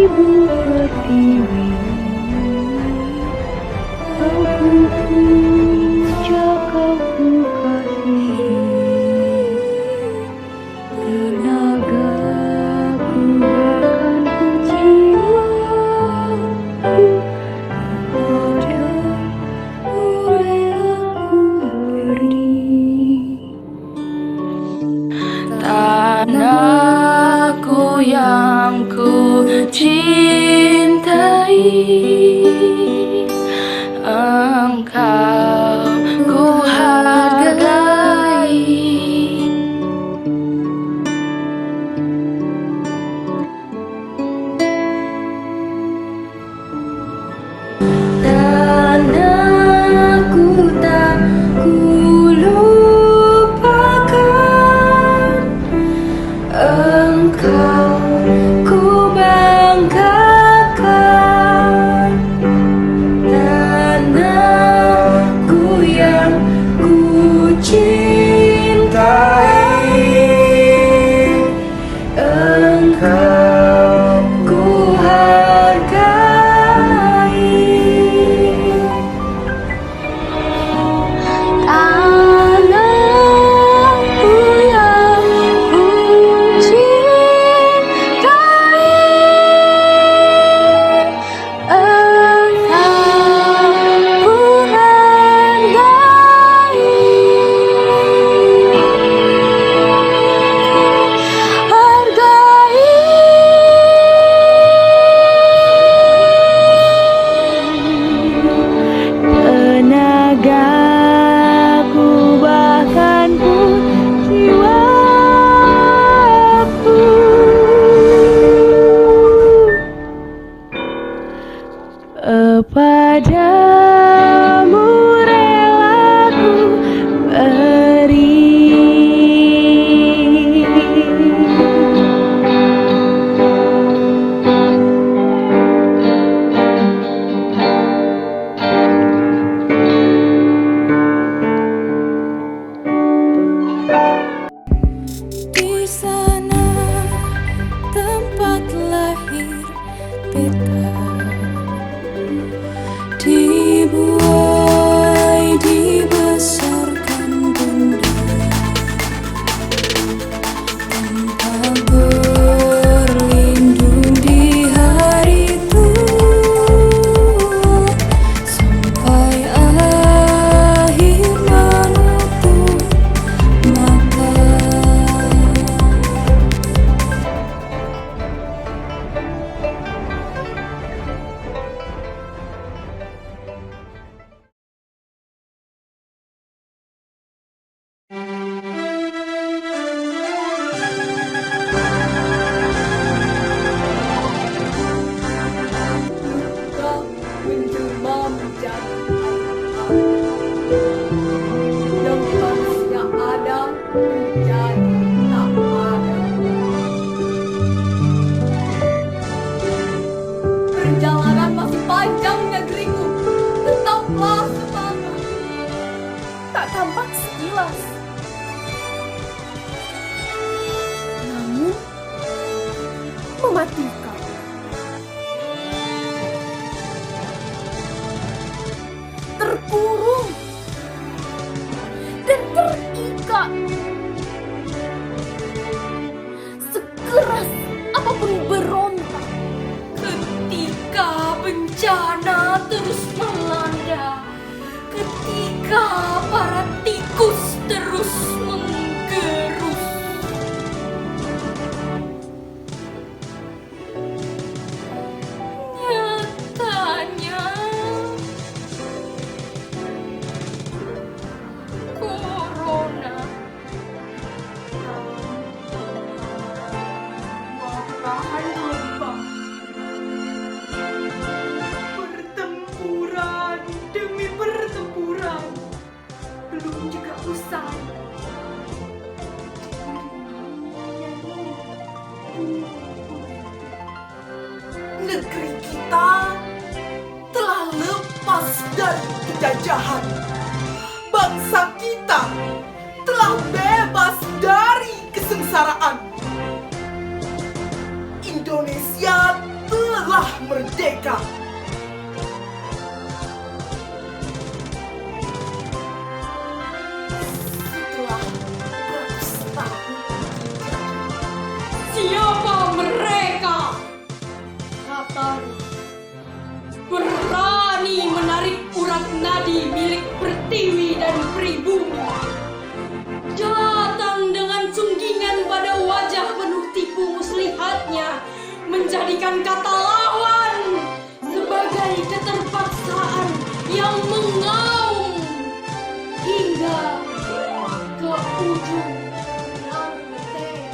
Pertiwi aku puja kau ku kasihi, tenagaku bahkan ku jiwaku padamu rela ku beri. Tanahku yang ku cintai, engkau ku hargai. Tanahku tak ku lupakan, engkau ku banggakan. Tanahku yang ku cintai, engkau ku hargai. Tanahku yang ku cintai, engkau ku hargai. Tenagaku bahkan pun jiwaku padamu rela ku beri. Di sana tempat lahir beta, dibuai dibesarkan bunda, tempat berlindung di hari tua, sampai akhir menutup mata. Kau menjelma menjadi apa yang harusnya ada menjadi tak ada. Perjalanan masih panjang negeriku, tetaplah semangat. Tak tampak sekilas, namun mematikan. Terkurung dan terikat, sekeras apapun berontak ketika bencana terus melanda, ketika para tikus terus menggerus. Nyatanya corona wabah gelombang, pertempuran demi pertempuran belum juga usai. Negeri kita telah lepas dari penjajahan. Bangsa kita telah bebas dari kesengsaraan. Indonesia telah Batara. Berani menarik urat nadi milik Pertiwi dan Pribumi. Datang dengan sunggingan pada wajah penuh tipu muslihatnya, menjadikan kata lawan sebagai keterpaksaan yang mengaum hingga ke ujung anteng.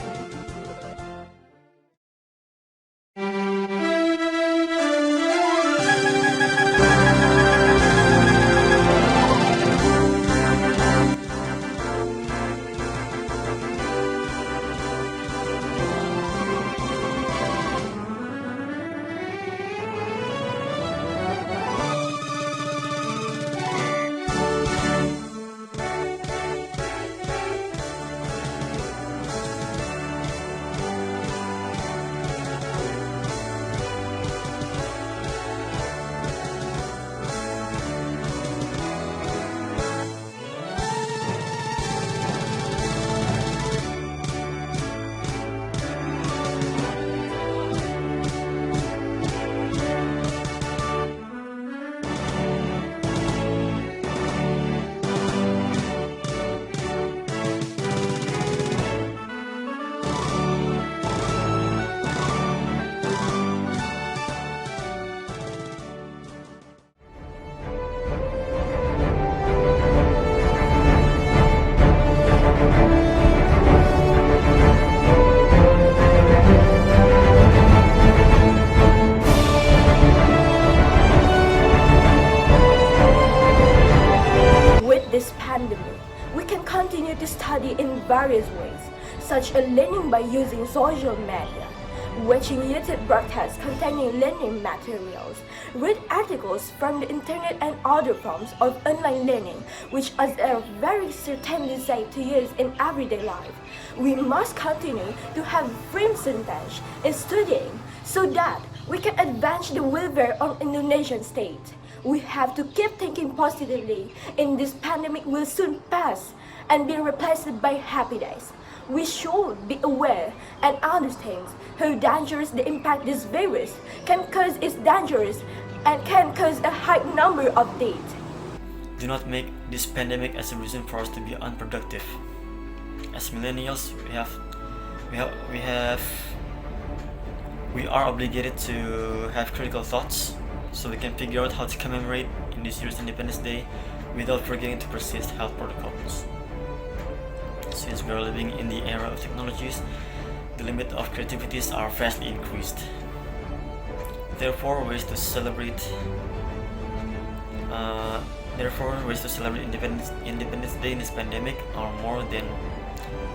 With this pandemic, we can continue to study in various ways, such as learning by using social media, watching YouTube broadcasts containing learning materials, read articles from the internet and other forms of online learning, which are very certainly safe to use in everyday life. We must continue to have free percentage in studying so that we can advance the welfare of Indonesian state. We have to keep thinking positively, and this pandemic will soon pass and be replaced by happy days. We should be aware and understand how dangerous the impact this virus can cause is dangerous and can cause a high number of deaths. Do not make this pandemic as a reason for us to be unproductive. As millennials, we are obligated to have critical thoughts, so we can figure out how to commemorate in this year's Independence Day without forgetting to persist health protocols. Since we are living in the era of technologies, the limit of creativities are vastly increased. Therefore, ways to celebrate Independence Day in this pandemic are more than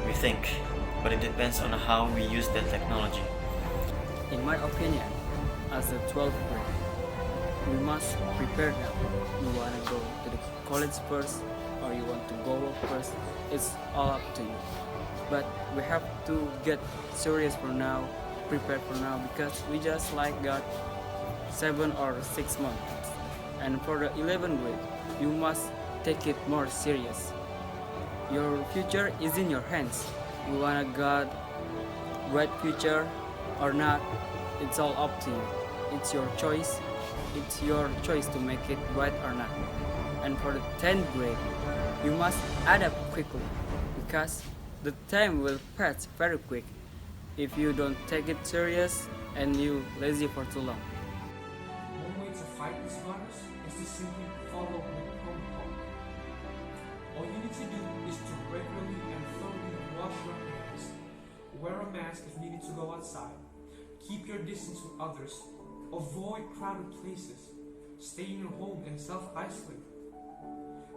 we think, but it depends on how we use that technology. In my opinion, as a 12th grade, we must prepare now. You want to go to the college first or you want to go work first, it's all up to you. But we have to get serious for now, prepare for now, because we just got 7 or 6 months. And for the 11th grade, you must take it more serious. Your future is in your hands. You want to got bright future or not, it's all up to you. It's your choice. It's your choice to make it right or not. And for the 10th grade, you must adapt quickly because the time will pass very quick if you don't take it serious and you lazy for too long. One way to fight this virus is to simply follow the protocol. All you need to do is to regularly and thoroughly wash your hands, wear a mask if needed to go outside, keep your distance from others, avoid crowded places, stay in your home and self-isolate.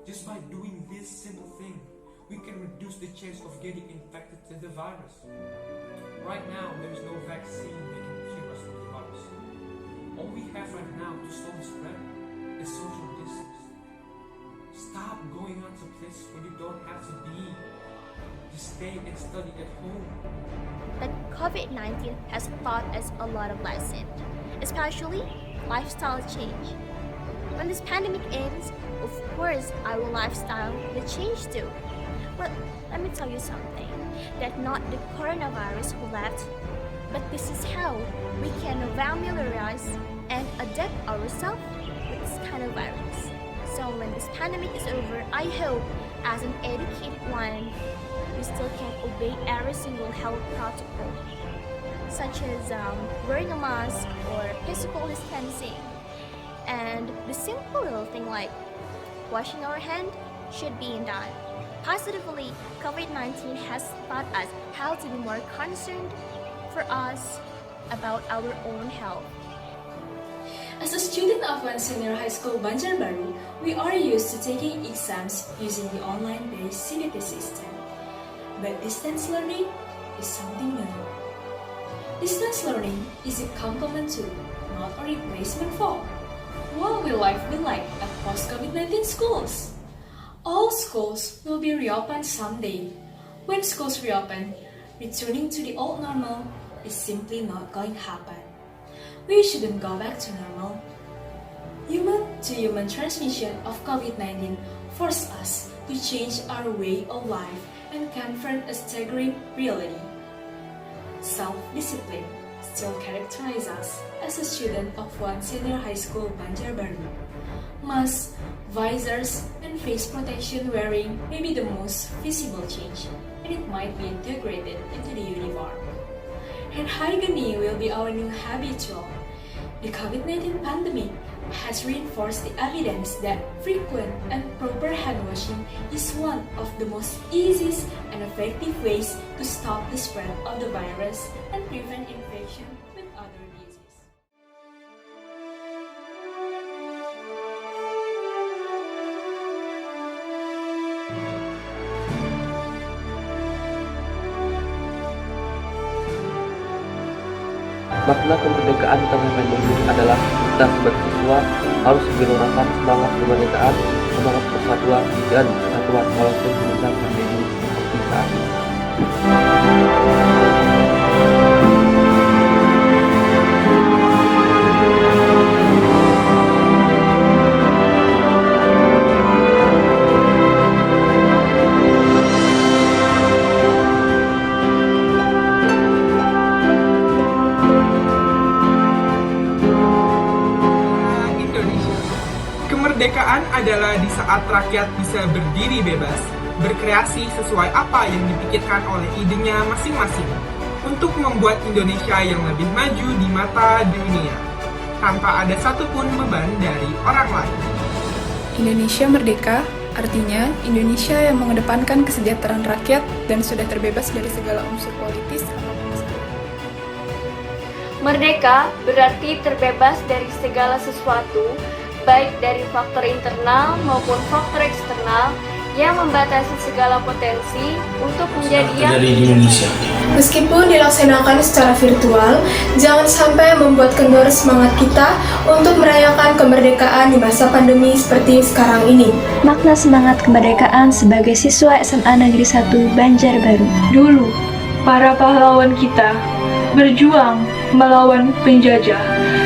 Just by doing this simple thing, we can reduce the chance of getting infected with the virus. Right now, there is no vaccine that can cure us from the virus. All we have right now to stop the spread is social distance. Stop going out to places where you don't have to be. Just stay and study at home. But COVID-19 has taught us a lot of lessons, especially lifestyle change. When this pandemic ends, of course, our lifestyle will change too. But let me tell you something, that not the coronavirus who left, But this is how we can familiarize and adapt ourselves with this kind of virus. So when this pandemic is over, I hope as an educated one, we still can obey every single health protocol, such as wearing a mask or physical distancing. And the simple little thing like washing our hand should be done. Positively, COVID-19 has taught us how to be more concerned for us about our own health. As a student of one senior high school Banjarbaru, we are used to taking exams using the online-based CBT system. But distance learning is something new. Distance learning is a complement to, not a replacement for. What will life be like at post-COVID-19 schools? All schools will be reopened someday. When schools reopen, returning to the old normal is simply not going to happen. We shouldn't go back to normal. Human-to-human transmission of COVID-19 forced us to change our way of life and confront a staggering reality. Self-discipline still characterizes us as a student of one senior high school Banjarbaru. Masks, visors, and face protection wearing may be the most visible change, and it might be integrated into the uniform. Hand hygiene will be our new habitual. The COVID-19 pandemic has reinforced the evidence that frequent and proper hand washing is one of the most easiest and effective ways to stop the spread of the virus and prevent infection with other diseases. Makna kemerdekaan di tengah pandemi adalah kita sebagai siswa harus menggelorakan semangat kemerdekaan, semangat persatuan dan kesatuan walaupun di tengah pandemi seperti saat ini. Kemerdekaan adalah di saat rakyat bisa berdiri bebas, berkreasi sesuai apa yang dipikirkan oleh idenya masing-masing, untuk membuat Indonesia yang lebih maju di mata dunia, tanpa ada satupun beban dari orang lain. Indonesia merdeka artinya Indonesia yang mengedepankan kesejahteraan rakyat dan sudah terbebas dari segala unsur politis atau masalah. Merdeka berarti terbebas dari segala sesuatu, baik dari faktor internal maupun faktor eksternal yang membatasi segala potensi untuk menjadi yang dari Indonesia. Meskipun dilaksanakan secara virtual, jangan sampai membuat kendor semangat kita untuk merayakan kemerdekaan di masa pandemi seperti sekarang ini. Makna semangat kemerdekaan sebagai siswa SMA Negeri 1 Banjarbaru. Dulu, para pahlawan kita berjuang melawan penjajah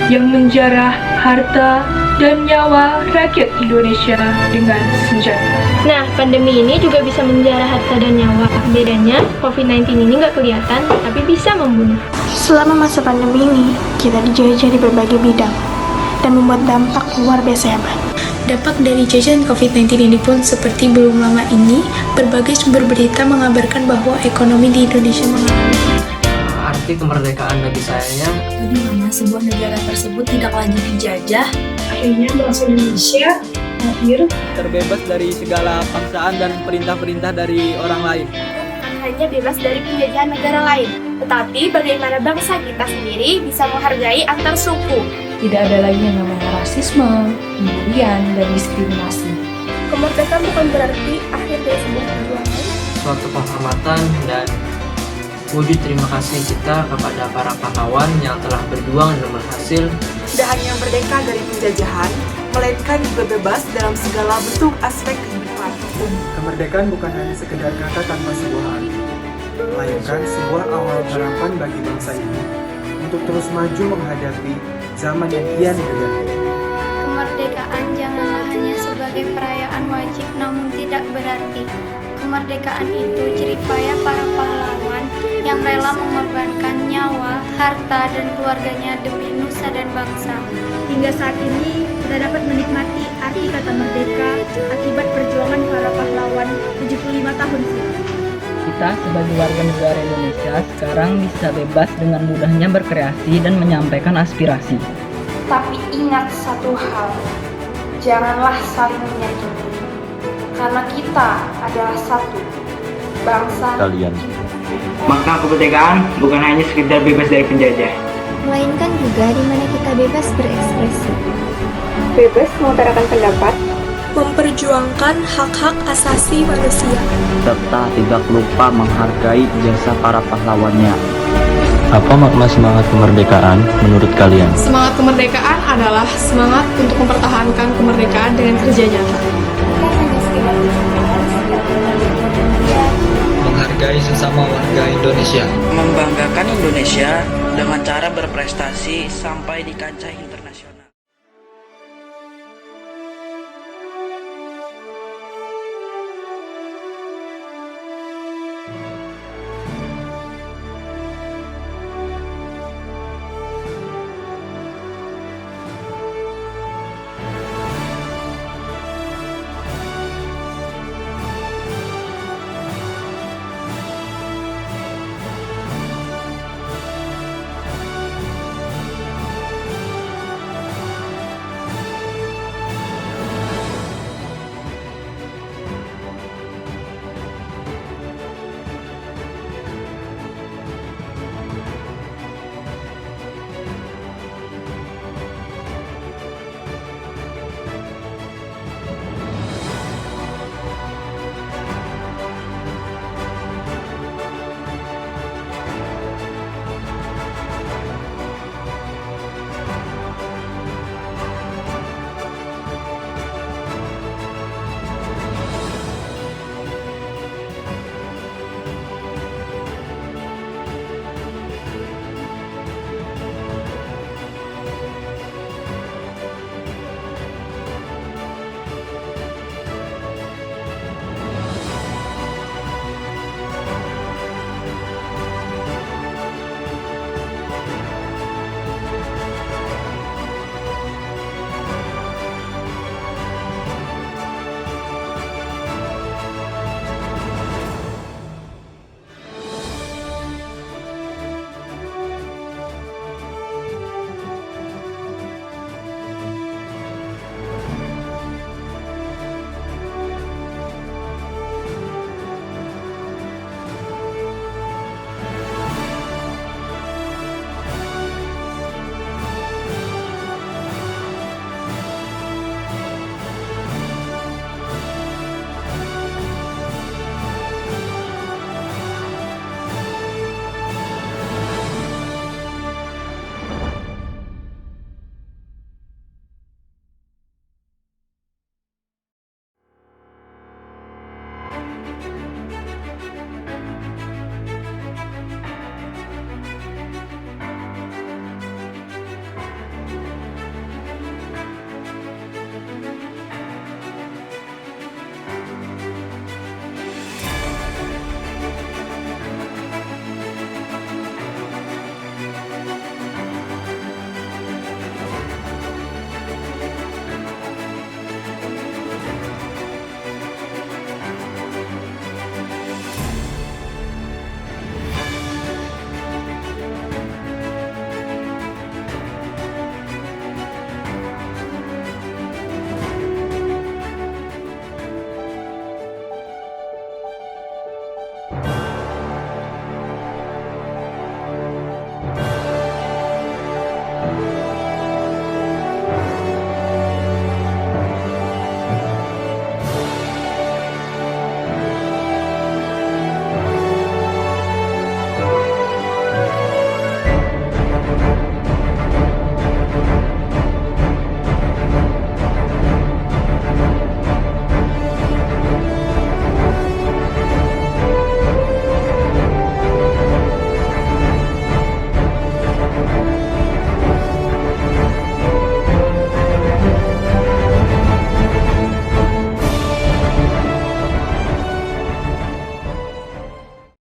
yang menjarah harta dan nyawa rakyat Indonesia dengan senjata. Nah, pandemi ini juga bisa menjarah harta dan nyawa. Bedanya, COVID-19 ini nggak kelihatan, tapi bisa membunuh. Selama masa pandemi ini, kita dijajah di berbagai bidang dan membuat dampak luar biasa hebat. Dampak dari jajahan COVID-19 ini pun seperti belum lama ini, berbagai sumber berita mengabarkan bahwa ekonomi di Indonesia mengalami. Arti kemerdekaan bagi saya, di mana sebuah negara tersebut tidak lagi dijajah, akhirnya bangsa Indonesia lahir terbebas dari segala paksaan dan perintah-perintah dari orang lain. Bukan hanya bebas dari penjajahan negara lain, tetapi bagaimana bangsa kita sendiri bisa menghargai antar suku. Tidak ada lagi yang namanya rasisme, pembulian, dan diskriminasi. Kemerdekaan bukan berarti akhir dari sebuah perjuangan. Suatu penghormatan dan wujud terima kasih kita kepada para pahlawan yang telah berjuang dan berhasil. Tidak hanya merdeka dari penjajahan, melainkan juga bebas dalam segala bentuk aspek kehidupan. Kemerdekaan bukan hanya sekedar kata tanpa sebuah arti, melainkan sebuah awal harapan bagi bangsa ini untuk terus maju menghadapi zaman yang kian berganti. Kemerdekaan janganlah hanya sebagai perayaan wajib, namun tidak berarti Kemerdekaan itu jerih payah para pahlawan yang rela mengorbankan nyawa, harta, dan keluarganya demi nusa dan bangsa. Hingga saat ini, kita dapat menikmati arti kata merdeka akibat perjuangan para pahlawan 75 tahun silam. Kita sebagai warga negara Indonesia sekarang bisa bebas dengan mudahnya berkreasi dan menyampaikan aspirasi. Tapi ingat satu hal, janganlah saling menyakiti. Karena kita adalah satu, bangsa kalian. Maka kemerdekaan bukan hanya sekedar bebas dari penjajah, melainkan juga di mana kita bebas berekspresi, bebas mengutarakan pendapat, memperjuangkan hak-hak asasi manusia, serta tidak lupa menghargai jasa para pahlawannya. Apa makna semangat kemerdekaan menurut kalian? Semangat kemerdekaan adalah semangat untuk mempertahankan kemerdekaan dengan kerja nyata. Menghargai sesama warga Indonesia. Membanggakan Indonesia dengan cara berprestasi sampai di kancah internasional.